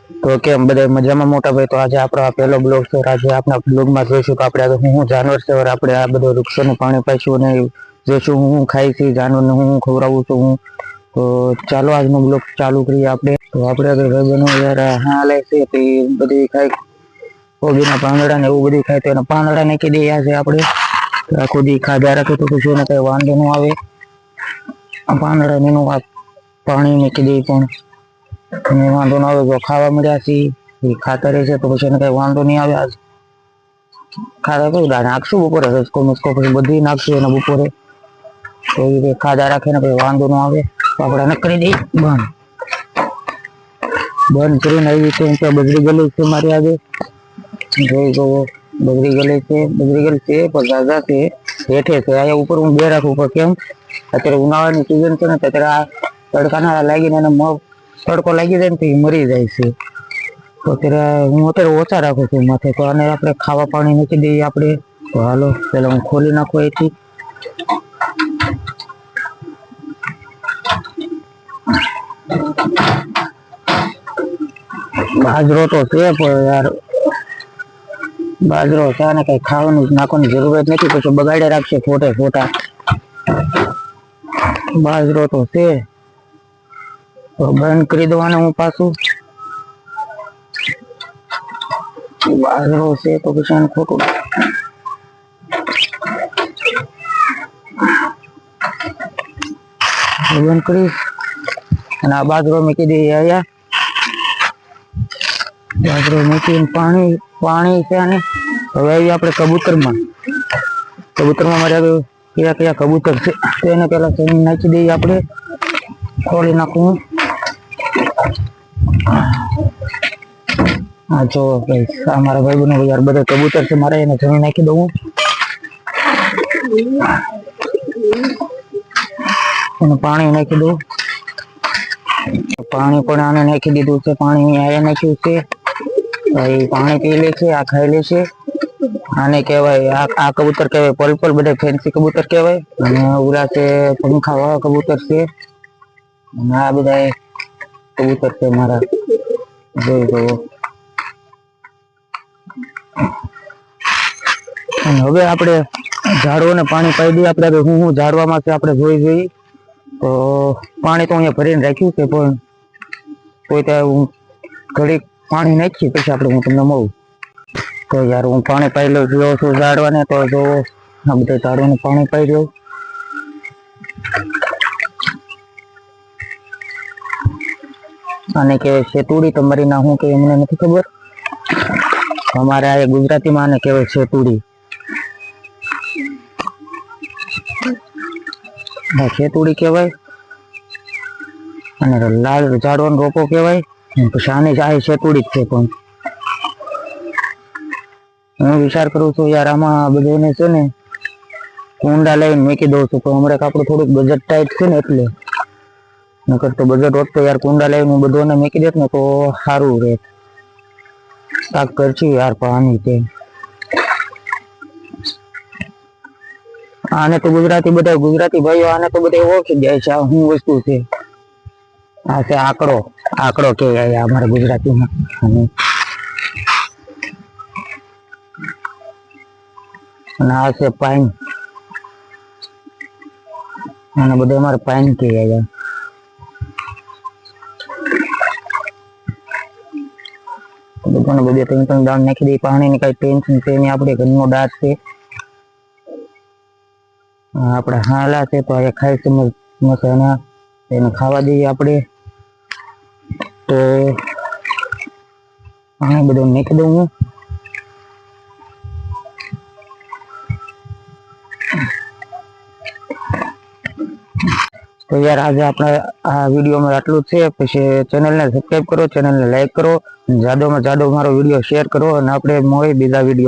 તો કેમ બધા મજામાં મોટા ભાઈ? તો આજે આપણો આ પહેલો બ્લોગ છે. આજે આપણા બ્લોગમાં જોઈશું કે આપણે હું જાનવર છે આપણે આ બધું વૃક્ષોનું પાણી પાઈશું અને જોઈશું હું ખાઈ છું જાનવરને હું ખવડાવું છું હું. તો ચાલો આજનો બ્લોગ ચાલુ કરીએ આપણે. તો આપણે આગળ ભાઈ બનો યાર હા લે છે તે બધી ખાઈ કોબીના પાંદડા ને એવું બધું ખાય તો એના પાંદડા નાખી દઈએ છે આપણે. આખો દી ખાધા રાખે તો પછી એને કઈ વાંધો ન આવે. પાંદડા એનું પાણી નાખી દઈએ પણ વાંધો ના આવે. જો ખાવા મળ્યા છે ખાતર છે તો પછી એને કઈ વાંધો નહીં આવે. આજ ખાધા કઈ નાખશું બપોરે રસકો મસ્કો પછી બધી નાખશું એને બપોરે. તો એ ખાધા રાખે ને કઈ વાંધો ન આવે. તો આપણે કરી દઈએ બંધ કરીને આવી રીતે બજરી ગલી છે મારી આજે. જોઈ ગયો બજરી ગલી છે પણ દાદા છે હેઠે છે. અહીંયા ઉપર હું બે રાખું પણ કેમ અત્યારે ઉનાળાની સિઝન છે ને અત્યારે આ તડકાના લાગીને એને તડકો લાગી જાય ને તો મરી જાય છે. તો અત્યારે હું ઓછા રાખું છું માથે. તો આને આપણે ખાવા પાણી મૂકી દઈએ આપણે. તો હાલો પેલા હું ખોલી નાખું અહીંથી. બાજરો તો છે પણ યાર બાજરો છે ને કઈ ખાવાનું નાખવાની જરૂરત નથી પછી બગાડે રાખશે ખોટા. બાજરો તો છે તો બંધ કરી દેવાનું હું પાછું. બાજરો છે તો પછી ખોટું બંધ કરીશ અને આ બાજરો મૂકી દઈએ અહીંયા. બાજરો મૂકીને પાણી છે ને હવે આવી આપણે કબૂતરમાં મારે કયા કબૂતર છે તો એને પેલા જમીન નાખી દઈએ આપણે. ખોલી નાખું. હા જો ભાઈ મારા ભાઈ બનો યાર બધા કબૂતર છે મારે એને જમીન નાખી દઉં. અને પાણી નાખી દઉં. પાણી પણ આને નાખી દીધું છે. પાણી આયા નાખ્યું છે. પાણી પી લે છે આ ખાઈ લે છે. આને કહેવાય આ કબૂતર કહેવાય પલપલ. બધા ફેન્સી કબૂતર કહેવાય. અને ઓલા છે પંખા વાળા કબૂતર છે. અને આ બધા કબૂતર છે મારા. જોઈ જવો. અને હવે આપણે ઝાડવાને પાણી પાઈ દઈએ આપણે. હું ઝાડવામાં છે આપણે જોઈ. તો પાણી તો અહીંયા ભરીને રાખ્યું છે પણ કોઈ ત્યાં હું ઘડીક પાણી નાખી પછી આપણે હું તમને મળું. તો યાર હું પાણી પાઈ લઉં જોઉં છું ઝાડવાને. તો જો આ બધા ઝાડવાને પાણી પાઈ દઉં. આને કહેવાય શેતુડી. તમારી ના શું કહેવાય મને નથી ખબર. અમારે આ ગુજરાતીમાં આને કહેવાય શેતુડી. શેતુડી કહેવાય અને લાલ ઝાડવાનો રોપો કહેવાય. પછી આને આ શેતુડી જ છે. પણ હું વિચાર કરું છું યાર આમાં બધાને છે ને કુંડા લઈને મૂકી દઉં છું. પણ હમણાં આપણું થોડુંક બજેટ ટાઈટ છે ને એટલે નકર તો બજેટ હોત તો યાર કુંડા લઈને હું બધું મૂકી દેત ને તો સારું રહે. કાક કરશું યાર પાણી છે. આને તો ગુજરાતી ભાઈઓ આને તો બધા ઓળખી જાય છે. આ શું વસ્તુ છે? આ છે આકડો કે અમારા ગુજરાતીમાં. અને આ છે પાઇન. અને બધા અમારે પાઇન કે બધાને બધે ત્રણ દાળ નાખી દઈએ. પાણી ની કઈ ટેન્શન છે નહીં. આપણે ઘરનો દાળ છે. આપણે હાલા છે તો આ ખાઈ છે મસાલા એને ખાવા દઈએ આપણે. તો પાણી બધું નાખી દઉં હું. તો યાર આજે આપણે આ વિડીયોમાં આટલું જ છે. પછી ચેનલને સબસ્ક્રાઈબ કરો, ચેનલને લાઈક કરો, જાડોમાં જાડો મારો વિડીયો શેર કરો અને આપણે મળીએ બીજા વિડીયો.